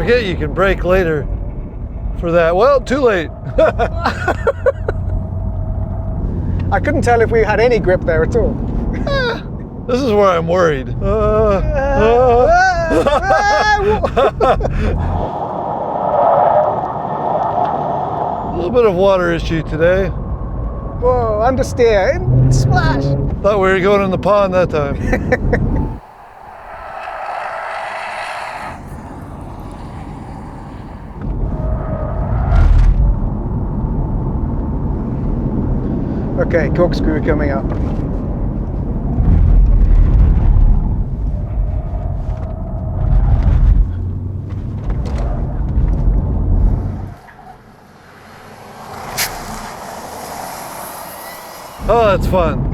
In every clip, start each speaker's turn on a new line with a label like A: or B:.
A: forget you can brake later for that. Well, too late.
B: I couldn't tell if we had any grip there at all.
A: This is where I'm worried. A little bit of water issue today.
B: Whoa, understeer, splash.
A: Thought we were going in the pond that time.
B: Okay, corkscrew coming up.
A: Oh, that's fun.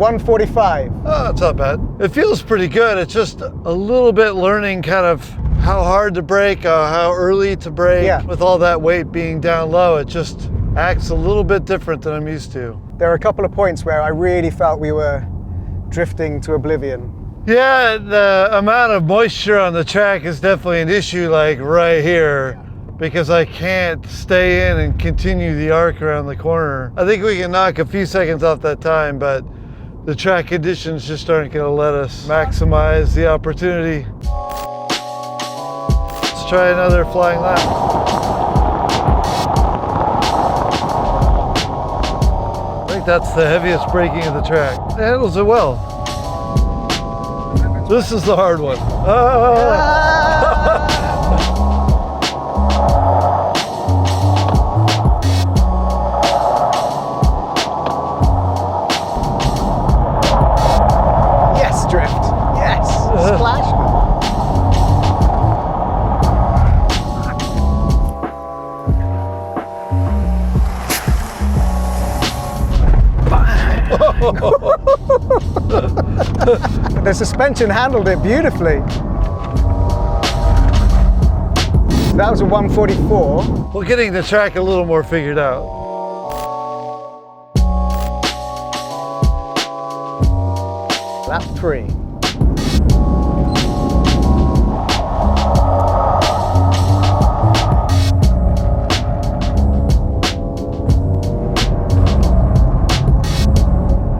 B: $145.
A: Oh, that's not bad. It feels pretty good. It's just a little bit learning kind of how hard to brake, how early to brake.
B: Yeah.
A: With all that weight being down low, it just acts a little bit different than I'm used to.
B: There are a couple of points where I really felt we were drifting to oblivion.
A: Yeah, the amount of moisture on the track is definitely an issue, like right here, because I can't stay in and continue the arc around the corner. I think we can knock a few seconds off that time, but the track conditions just aren't going to let us maximize the opportunity. Let's try another flying lap. I think that's the heaviest braking of the track. It handles it well. This is the hard one.
B: Yes, drift. Yes. Splash. The suspension handled it beautifully. That was a 144.
A: Well, getting the track a little more figured out.
B: Lap 3.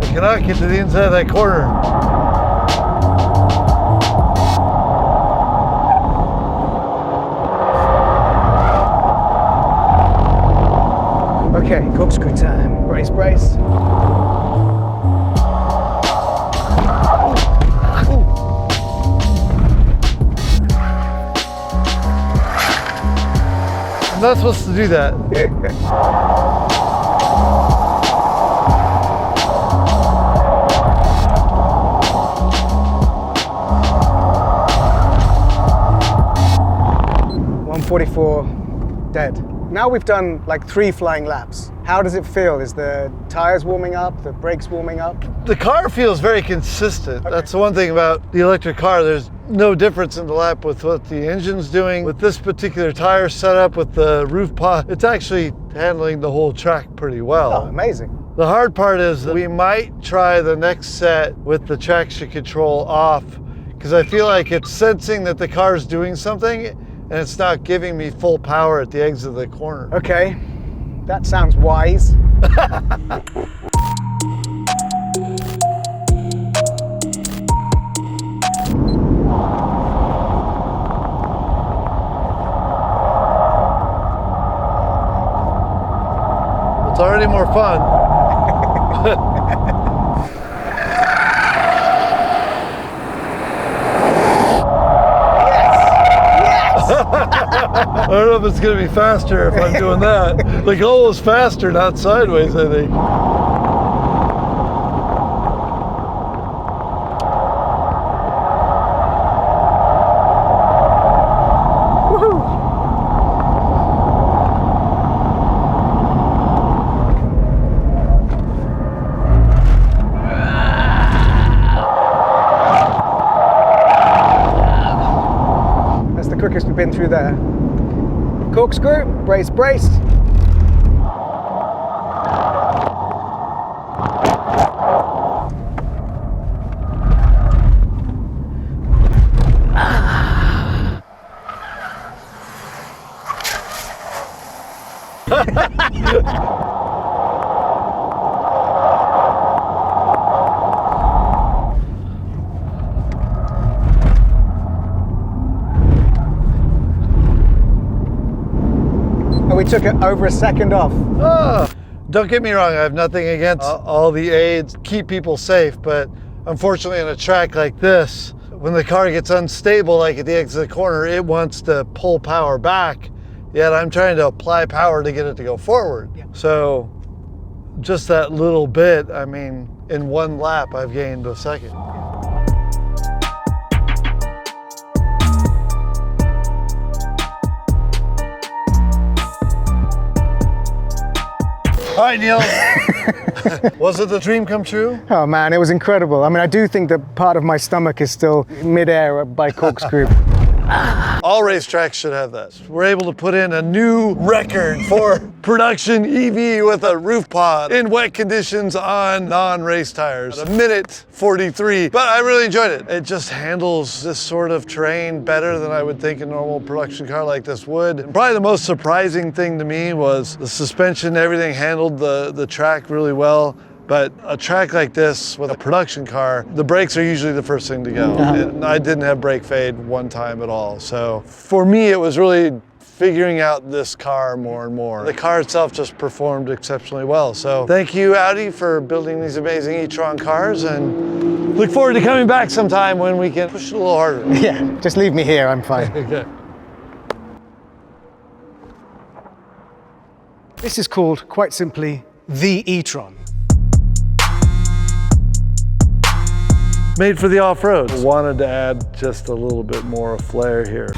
A: I cannot get to the inside of that corner.
B: Okay, corkscrew time. Brace, brace.
A: I'm not supposed to do that. $144, dead. Now we've done like 3 flying laps. How does it feel? Is the tires warming up? The brakes warming up? The car feels very consistent.
B: Okay.
A: That's the one thing about the electric car. There's no difference in the lap with what the engine's doing. With this particular tire setup, with the roof pod, it's actually handling the whole track pretty well.
B: Oh, amazing.
A: The hard part is that we might try the next set with the traction control off, because I feel like it's sensing that the car's doing something and it's not giving me full power at the exit of the corner.
B: Okay, that sounds wise.
A: It's already more fun. I don't know if it's going to be faster if I'm doing that. The goal is faster, not sideways, I think.
B: That's the quickest we've been through there. Corkscrew, brace, brace. And we took it over a second off.
A: Don't get me wrong, I have nothing against all the aids, keep people safe, but unfortunately on a track like this, when the car gets unstable, like at the exit of the corner, it wants to pull power back, yet I'm trying to apply power to get it to go forward.
B: Yeah.
A: So just that little bit, I mean, in one lap, I've gained a second. All right, Neil. Was it the dream come true?
B: Oh man, it was incredible. I mean, I do think that part of my stomach is still mid-air by Corkscrew.
A: All racetracks should have that. We're able to put in a new record for production EV with a roof pod in wet conditions on non-race tires. A minute 43, but I really enjoyed it. It just handles this sort of terrain better than I would think a normal production car like this would. And probably the most surprising thing to me was the suspension. Everything handled the track really well. But a track like this with a production car, the brakes are usually the first thing to go. And I didn't have brake fade one time at all. So for me, it was really figuring out this car more and more. The car itself just performed exceptionally well. So thank you, Audi, for building these amazing e-tron cars, and look forward to coming back sometime when we can push it a little harder.
B: Yeah, just leave me here, I'm fine.
A: Okay.
B: This is called, quite simply, the e-tron.
A: Made for the off-road. Wanted to add just a little bit more flair here.